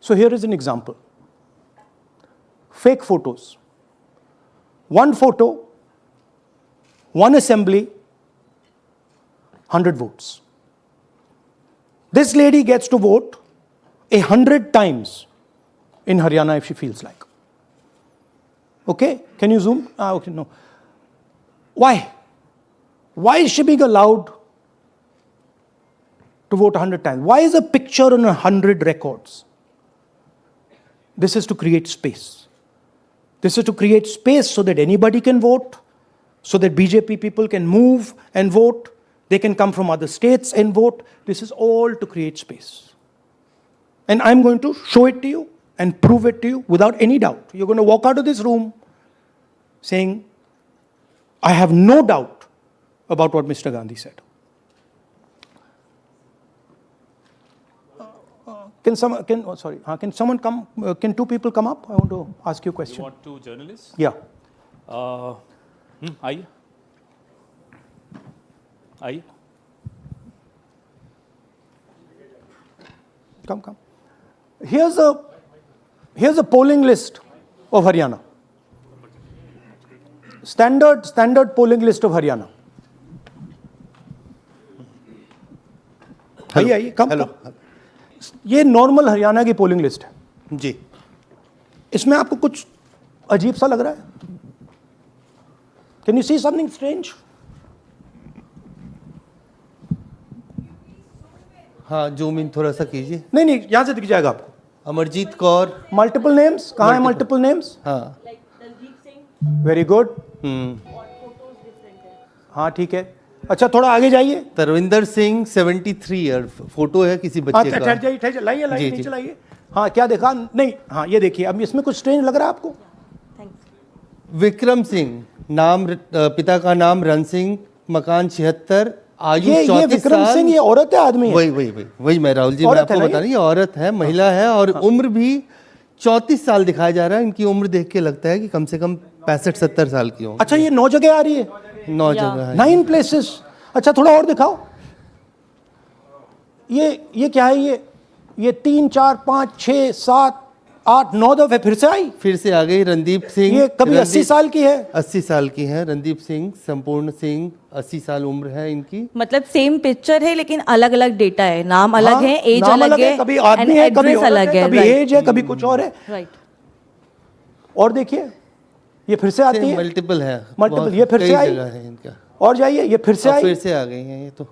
So here is an example. Fake photos. One photo, one assembly, 100 votes. This lady gets to vote 100 times in Haryana if she feels like. Okay, can you zoom? Okay, no. Why? Why is she being allowed to vote 100 times? Why is a picture on 100 records? This is to create space. This is to create space so that anybody can vote, so that BJP people can move and vote. They can come from other states and vote. This is all to create space. And I'm going to show it to you and prove it to you without any doubt. You're going to walk out of this room saying, I have no doubt about what Mr. Gandhi said. Can someone come? Can two people come up? I want to ask you a question. You want two journalists? Yeah. Aye. Aye. Come. Here's a polling list of Haryana. Standard polling list of Haryana. आइए कम. ये normal Haryana की polling list है जी. इसमें आपको कुछ अजीब सा लग रहा है? Can you see something strange? हाँ, जूम इन थोड़ा सा कीजिए. नहीं, यहां से दिख जाएगा आपको. अमरजीत कौर. Multiple names. कहाँ है मल्टीपल नेम्स? हाँ. Very good. हाँ ठीक है. अच्छा थोड़ा आगे जाइए. तरविंदर सिंह 73 ईयर. फोटो है किसी बच्चे का. ठहर जाइए, लाइए नीचे लाइए. हाँ क्या देखा? नहीं, हाँ ये देखिए. अब इसमें कुछ स्ट्रेंज लग रहा है आपको? विक्रम सिंह, नाम पिता का नाम रण सिंह, मकान 76, आयु 34 साल. विक्रम सिंह ये औरत है आदमी है? वही मैं राहुल जी, मैं आपको बता रही हूँ, औरत है, महिला है और उम्र भी 34 साल दिखाया जा रहा है. इनकी उम्र देख के लगता है कि कम से कम 65-70 साल की होंगी. अच्छा ये 9 जगह आ रही है? 9 जगह है. 9 प्लेसेस. अच्छा थोड़ा और दिखाओ. ये क्या है? ये 3, 4, 5, 6, 7, 8, 9 दफे फिर से आ गई. रणदीप सिंह. ये कभी 80 साल की है? 80 साल की है. रणदीप सिंह, संपूर्ण सिंह, 80 साल उम्र है इनकी. मतलब सेम पिक्चर है लेकिन अलग अलग डेटा है. नाम अलग है, एज अलग है, कभी आदमी है, कभी अलग है, कभी एज है, कभी कुछ और है. राइट. और देखिए ये फिर से आती है. मल्टीपल है. मल्टीपल. ये फिर से आई है इनका. और जाइए, ये फिर से आई. फिर से आ गई हैं ये तो.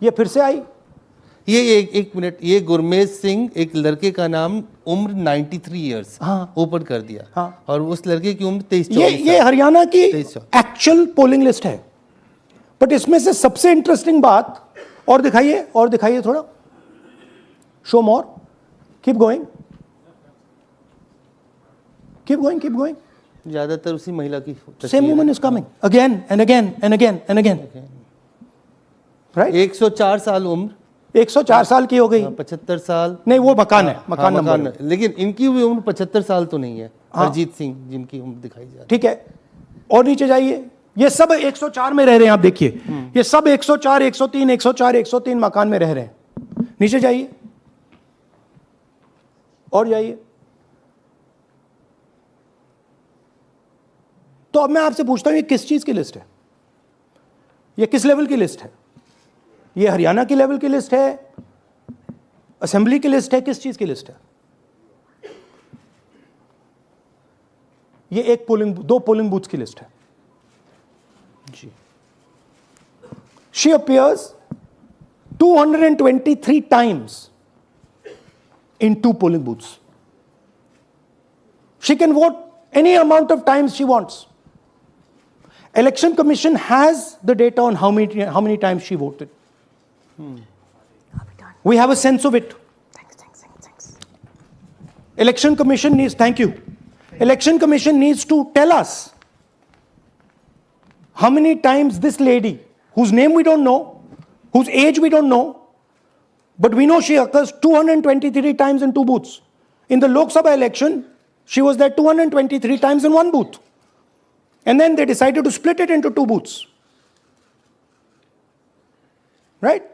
ये फिर से आई. ये एक मिनट. ये गुरमेज सिंह, एक लड़के का नाम, उम्र 93 इयर्स. हाँ. ऊपर कर दिया. हाँ. और उस लड़के की उम्र 23-24. ये हरियाणा की एक्चुअल पोलिंग लिस्ट है. बट इसमें से सबसे इंटरेस्टिंग बात, और दिखाइए थोड़ा. शो मोर. Keep going. ज्यादातर उसी महिला की. Same woman is coming again and again. Right. 104 साल उम्र. 104 साल की हो गई. 75 साल. नहीं वो मकान है. मकान नंबर. लेकिन इनकी भी उम्र 75 साल तो नहीं है. अरजीत सिंह जिनकी उम्र दिखाई जा रही है. ठीक है. और नीचे जाइए. ये सब 104 में रह रहे हैं. आप देखिए ये सब 104, 103 मकान में रह रहे हैं. नीचे जाइए और जाइए. तो अब मैं आपसे पूछता हूं ये किस चीज की लिस्ट है? ये किस लेवल की लिस्ट है? ये हरियाणा की लेवल की लिस्ट है? असेंबली की लिस्ट है? किस चीज की लिस्ट है? ये दो पोलिंग बूथ्स की लिस्ट है जी. She appears 223 times in 2 polling booths. She can vote any amount of times she wants. Election Commission has the data on how many times she voted. We have a sense of it. Thanks. Election Commission needs, thank you. Election Commission needs to tell us how many times this lady, whose name we don't know, whose age we don't know, but we know she occurs 223 times in 2 booths. In the Lok Sabha election, she was there 223 times in 1 booth. And then they decided to split it into 2 booths. Right?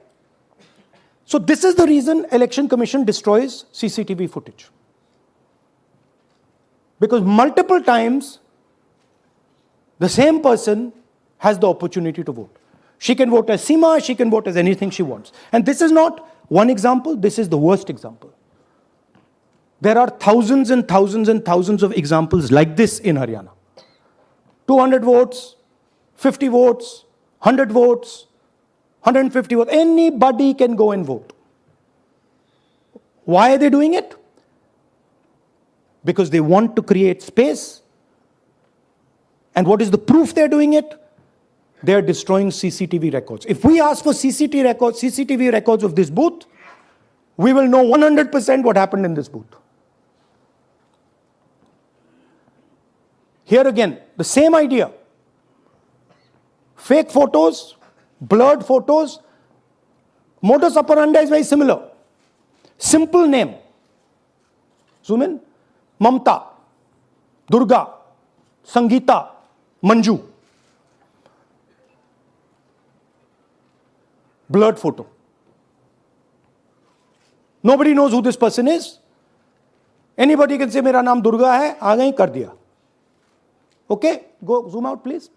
So this is the reason Election Commission destroys CCTV footage. Because multiple times, the same person has the opportunity to vote. She can vote as Seema, she can vote as anything she wants. And this is not one example, this is the worst example. There are thousands and thousands and thousands of examples like this in Haryana. 200 votes, 50 votes, 100 votes, 150 votes. Anybody can go and vote. Why are they doing it? Because they want to create space. And what is the proof they're doing it? They are destroying CCTV records. If we ask for CCTV records of this booth, we will know 100% what happened in this booth. Here again, the same idea. Fake photos, blurred photos. Modus operandi is very similar. Simple name. Zoom in. Mamta, Durga, Sangeeta, Manju. Blurred photo. Nobody knows who this person is. Anybody can say, मेरा नाम दुर्गा है, आ गई कर दिया. Okay, go zoom out please.